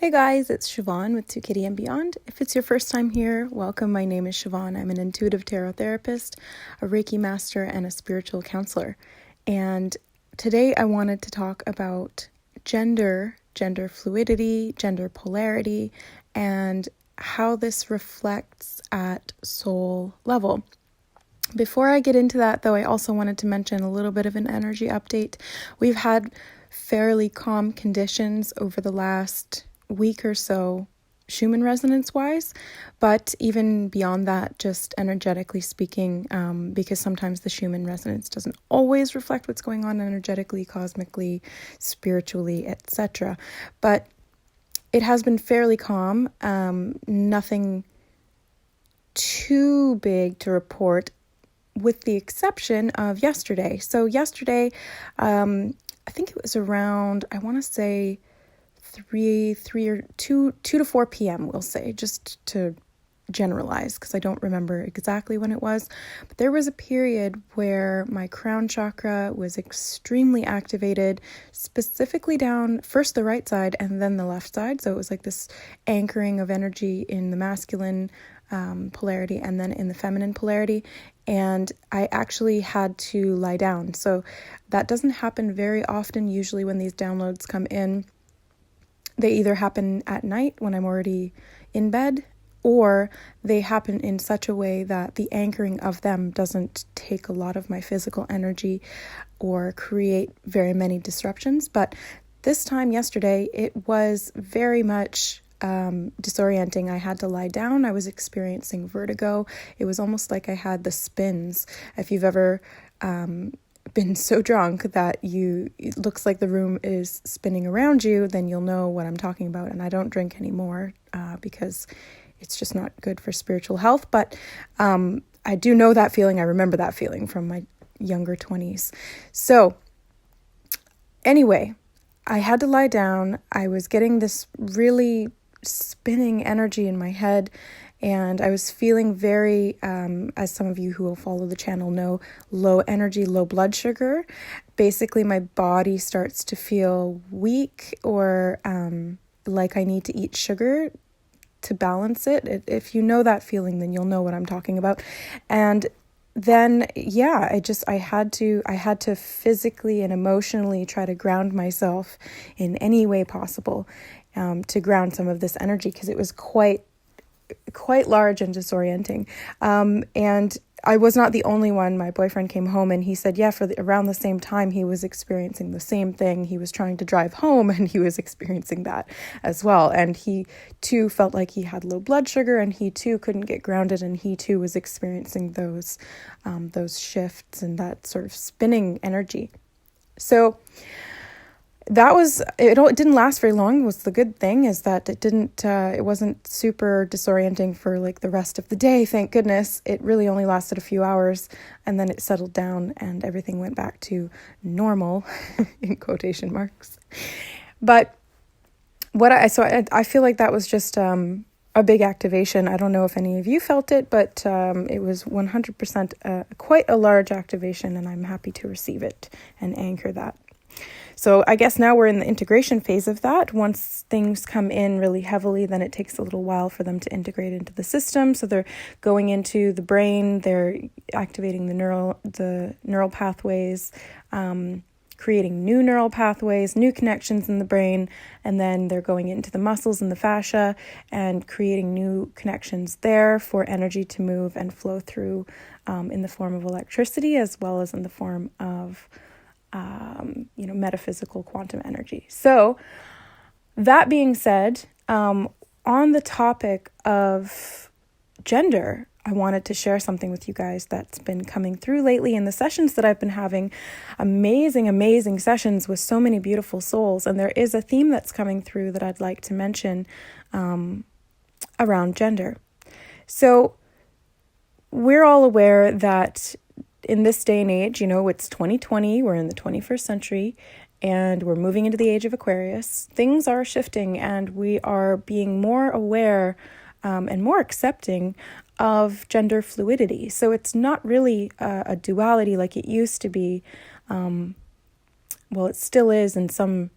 Hey guys, it's Siobhan with 2Kitty and Beyond. If it's your first time here, welcome. My name is Siobhan. I'm an intuitive tarot therapist, a Reiki master, and a spiritual counselor. And today I wanted to talk about gender fluidity, gender polarity, and how this reflects at soul level. Before I get into that, though, I also wanted to mention a little bit of an energy update. We've had fairly calm conditions over the last week or so, Schumann resonance wise, but even beyond that, just energetically speaking, because sometimes the Schumann resonance doesn't always reflect what's going on energetically, cosmically, spiritually, etc. But it has been fairly calm, nothing too big to report, with the exception of yesterday. So yesterday, I think it was around, I want to say 2 to 4 p.m. we'll say, just to generalize, because I don't remember exactly when it was. But there was a period where my crown chakra was extremely activated, specifically down first the right side and then the left side. So it was like this anchoring of energy in the masculine polarity and then in the feminine polarity. And I actually had to lie down. So that doesn't happen very often. Usually when these downloads come in, they either happen at night when I'm already in bed, or they happen in such a way that the anchoring of them doesn't take a lot of my physical energy or create very many disruptions. But this time yesterday, it was very much disorienting. I had to lie down. I was experiencing vertigo. It was almost like I had the spins. If you've ever been so drunk that it looks like the room is spinning around you, then you'll know what I'm talking about. And I don't drink anymore because it's just not good for spiritual health. But I do know that feeling. I remember that feeling from my younger 20s. So anyway, I had to lie down. I was getting this really spinning energy in my head, and I was feeling very, as some of you who will follow the channel know, low energy, low blood sugar. Basically, my body starts to feel weak or like I need to eat sugar to balance it. If you know that feeling, then you'll know what I'm talking about. And then, yeah, I had to physically and emotionally try to ground myself in any way possible, to ground some of this energy, because it was quite large and disorienting. And I was not the only one. My boyfriend came home and he said, yeah, around the same time, he was experiencing the same thing. He was trying to drive home and he was experiencing that as well. And he too felt like he had low blood sugar, and he too couldn't get grounded, and he too was experiencing those shifts and that sort of spinning energy. So that was it. It didn't last very long. Was the good thing is that it wasn't super disorienting for like the rest of the day. Thank goodness. It really only lasted a few hours, and then it settled down and everything went back to normal in quotation marks. But I feel like that was just a big activation. I don't know if any of you felt it, but it was 100% quite a large activation, and I'm happy to receive it and anchor that. So I guess now we're in the integration phase of that. Once things come in really heavily, then it takes a little while for them to integrate into the system. So they're going into the brain, they're activating the neural pathways, creating new neural pathways, new connections in the brain, and then they're going into the muscles and the fascia and creating new connections there for energy to move and flow through, in the form of electricity as well as in the form of metaphysical quantum energy. So that being said, on the topic of gender, I wanted to share something with you guys that's been coming through lately in the sessions that I've been having. Amazing sessions with so many beautiful souls. And there is a theme that's coming through that I'd like to mention around gender. So we're all aware that in this day and age, it's 2020, we're in the 21st century, and we're moving into the age of Aquarius. Things are shifting, and we are being more aware and more accepting of gender fluidity. So it's not really a duality like it used to be. Well, it still is in some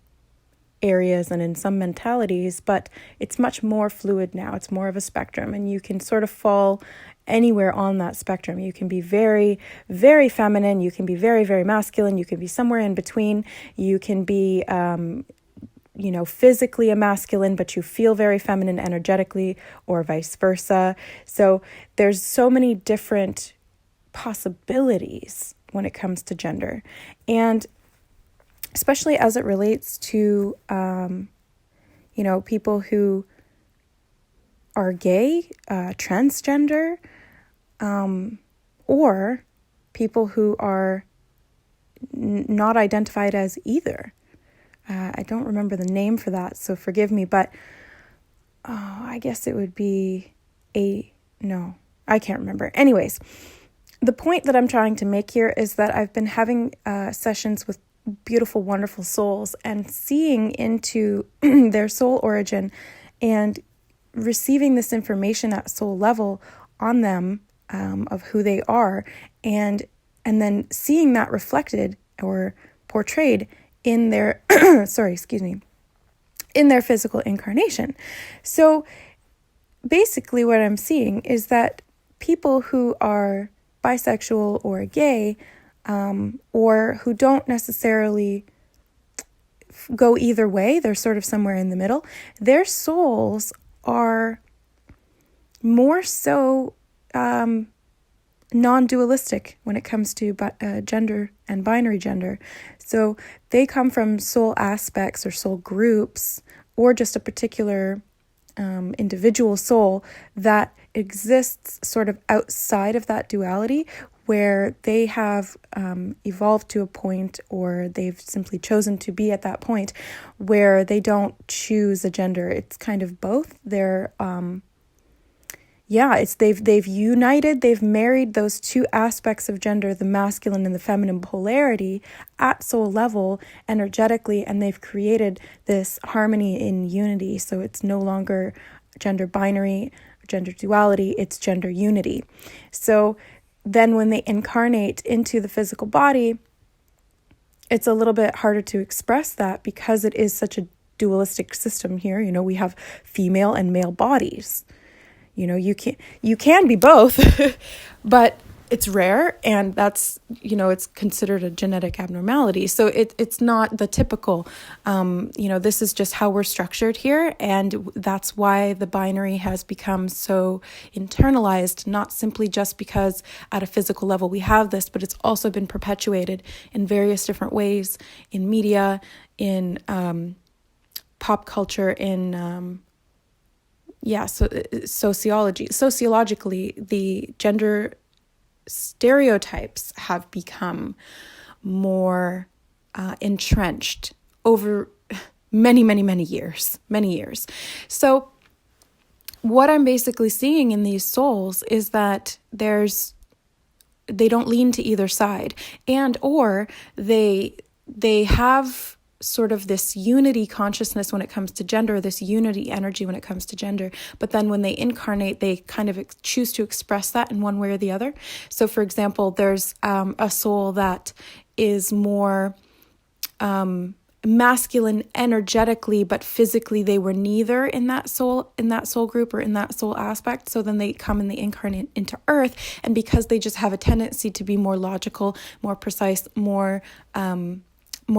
areas and in some mentalities, but it's much more fluid now. It's more of a spectrum, and you can sort of fall anywhere on that spectrum. You can be very, very feminine. You can be very, very masculine. You can be somewhere in between. You can be, physically a masculine, but you feel very feminine energetically, or vice versa. So there's so many different possibilities when it comes to gender. And especially as it relates to, people who are gay, transgender, or people who are not identified as either. I don't remember the name for that, so forgive me, but I guess it would be I can't remember. Anyways, the point that I'm trying to make here is that I've been having sessions with beautiful, wonderful souls and seeing into their soul origin and receiving this information at soul level on them, of who they are, and then seeing that reflected or portrayed in their in their physical incarnation. So basically what I'm seeing is that people who are bisexual or gay, or who don't necessarily go either way, they're sort of somewhere in the middle, their souls are more so non-dualistic when it comes to gender and binary gender. So they come from soul aspects or soul groups, or just a particular individual soul that exists sort of outside of that duality, where they have evolved to a point, or they've simply chosen to be at that point where they don't choose a gender. It's kind of both. They're they've united, they've married those two aspects of gender, the masculine and the feminine polarity, at soul level energetically, and they've created this harmony in unity. So it's no longer gender binary, gender duality, it's gender unity. So then when they incarnate into the physical body, it's a little bit harder to express that because it is such a dualistic system here. We have female and male bodies. You can be both, but it's rare, and that's, it's considered a genetic abnormality. So it's not the typical, this is just how we're structured here. And that's why the binary has become so internalized, not simply just because at a physical level we have this, but it's also been perpetuated in various different ways in media, in pop culture, in sociologically, the gender stereotypes have become more entrenched over many, many, many years. So what I'm basically seeing in these souls is that they don't lean to either side, and or they have sort of this unity consciousness when it comes to gender, this unity energy when it comes to gender. But then when they incarnate, they kind of choose to express that in one way or the other. So for example, there's a soul that is more masculine energetically, but physically they were neither in that soul group or in that soul aspect. So then they come and they incarnate into earth. And because they just have a tendency to be more logical, more precise, more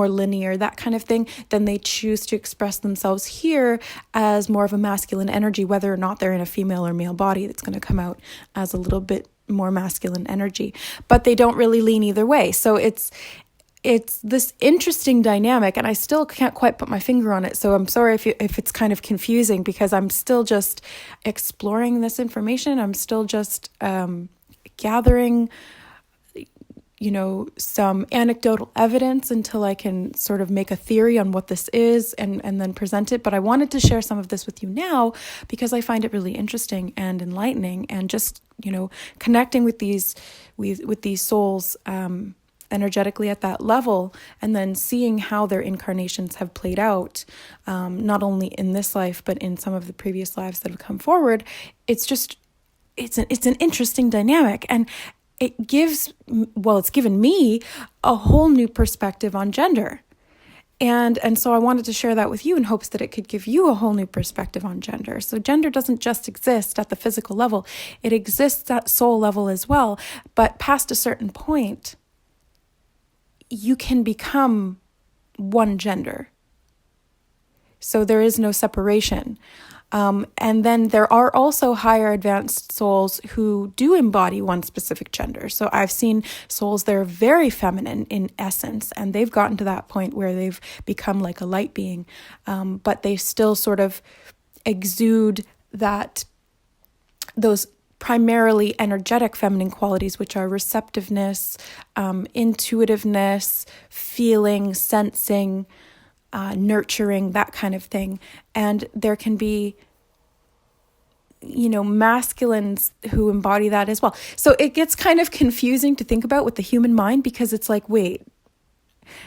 linear, that kind of thing, then they choose to express themselves here as more of a masculine energy, whether or not they're in a female or male body. That's going to come out as a little bit more masculine energy, but they don't really lean either way. So it's this interesting dynamic, and I still can't quite put my finger on it. So I'm sorry if it's kind of confusing, because I'm still just exploring this information. I'm still just gathering some anecdotal evidence until I can sort of make a theory on what this is and then present it. But I wanted to share some of this with you now because I find it really interesting and enlightening, and just, connecting with these souls energetically at that level, and then seeing how their incarnations have played out, not only in this life, but in some of the previous lives that have come forward. It's an interesting dynamic, and it's given me a whole new perspective on gender. And so I wanted to share that with you in hopes that it could give you a whole new perspective on gender. So gender doesn't just exist at the physical level, it exists at soul level as well. But past a certain point, you can become one gender. So there is no separation. And then there are also higher advanced souls who do embody one specific gender. So I've seen souls that are very feminine in essence, and they've gotten to that point where they've become like a light being, but they still sort of exude those primarily energetic feminine qualities, which are receptiveness, intuitiveness, feeling, sensing, nurturing, that kind of thing. And there can be, masculines who embody that as well. So it gets kind of confusing to think about with the human mind, because it's like, wait,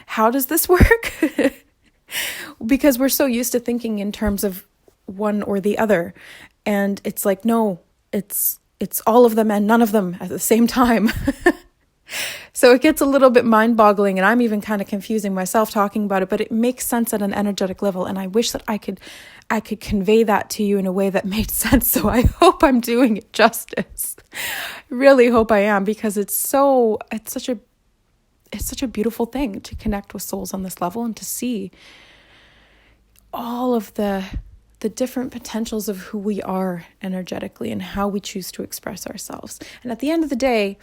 how does this work? Because we're so used to thinking in terms of one or the other. And it's like, no, it's all of them and none of them at the same time. So it gets a little bit mind-boggling, and I'm even kind of confusing myself talking about it, but it makes sense at an energetic level, and I wish that I could convey that to you in a way that made sense. So I hope I'm doing it justice. I really hope I am, because it's such a beautiful thing to connect with souls on this level and to see all of the different potentials of who we are energetically and how we choose to express ourselves. And at the end of the day,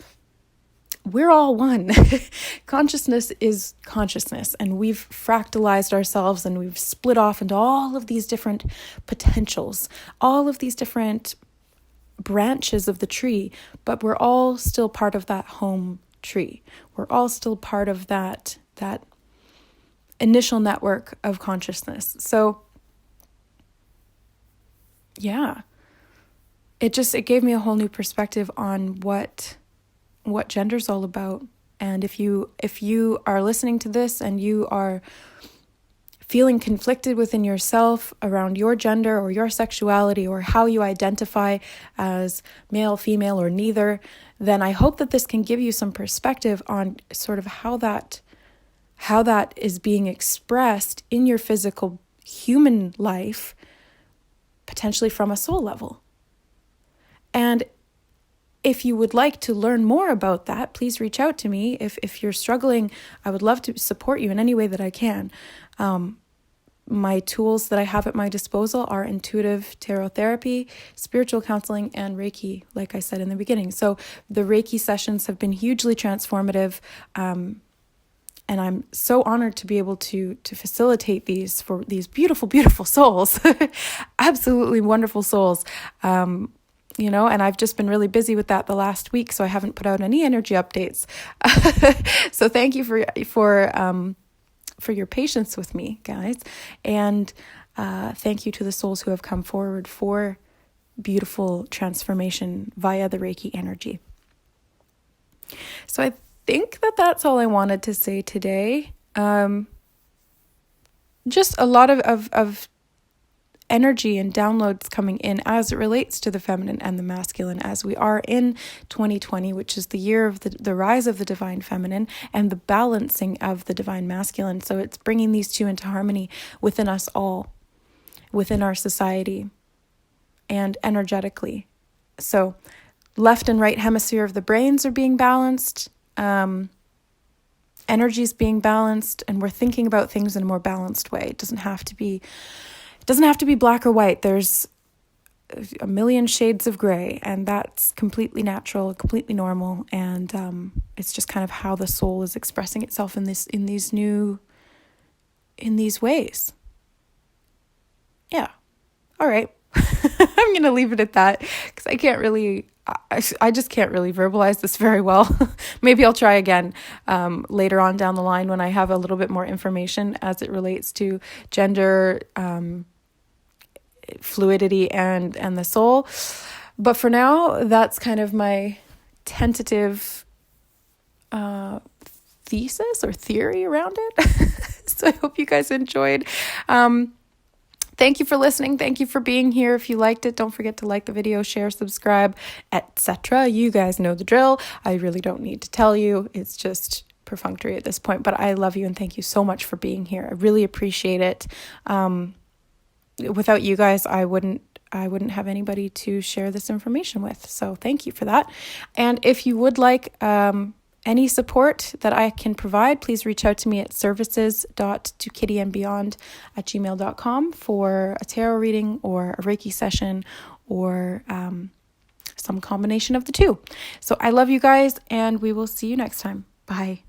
we're all one. Consciousness is consciousness, and we've fractalized ourselves and we've split off into all of these different potentials, all of these different branches of the tree, but we're all still part of that home tree. We're all still part of that initial network of consciousness. So yeah, it gave me a whole new perspective on what gender's all about. And if you are listening to this and you are feeling conflicted within yourself around your gender or your sexuality or how you identify as male, female, or neither, then I hope that this can give you some perspective on sort of how that is being expressed in your physical human life, potentially from a soul level. And if you would like to learn more about that, please reach out to me. If you're struggling, I would love to support you in any way that I can. My tools that I have at my disposal are intuitive tarot therapy, spiritual counseling, and Reiki, like I said in the beginning. So the Reiki sessions have been hugely transformative, and I'm so honored to be able to facilitate these for these beautiful, beautiful souls, absolutely wonderful souls. And I've just been really busy with that the last week, so I haven't put out any energy updates. So thank you for your patience with me, guys. And thank you to the souls who have come forward for beautiful transformation via the Reiki energy. So I think that's all I wanted to say today. Just a lot of energy and downloads coming in as it relates to the feminine and the masculine, as we are in 2020, which is the year of the rise of the divine feminine and the balancing of the divine masculine. So it's bringing these two into harmony within us all, within our society, and energetically. So left and right hemisphere of the brains are being balanced, energy's being balanced, and we're thinking about things in a more balanced way. It doesn't have to be black or white. There's a million shades of gray, and that's completely natural, completely normal. And it's just kind of how the soul is expressing itself in these ways. Yeah. All right. I'm going to leave it at that, because I just can't really verbalize this very well. Maybe I'll try again later on down the line when I have a little bit more information as it relates to gender, fluidity, and the soul. But for now, that's kind of my tentative thesis or theory around it. So I hope you guys enjoyed. Thank you for listening. Thank you for being here. If you liked it, don't forget to like the video, share, subscribe, etc. You guys know the drill. I really don't need to tell you. It's just perfunctory at this point, but I love you and thank you so much for being here. I really appreciate it. Without you guys, I wouldn't have anybody to share this information with. So thank you for that. And if you would like any support that I can provide, please reach out to me at services.tokittyandbeyond@gmail.com for a tarot reading or a Reiki session or some combination of the two. So I love you guys, and we will see you next time. Bye.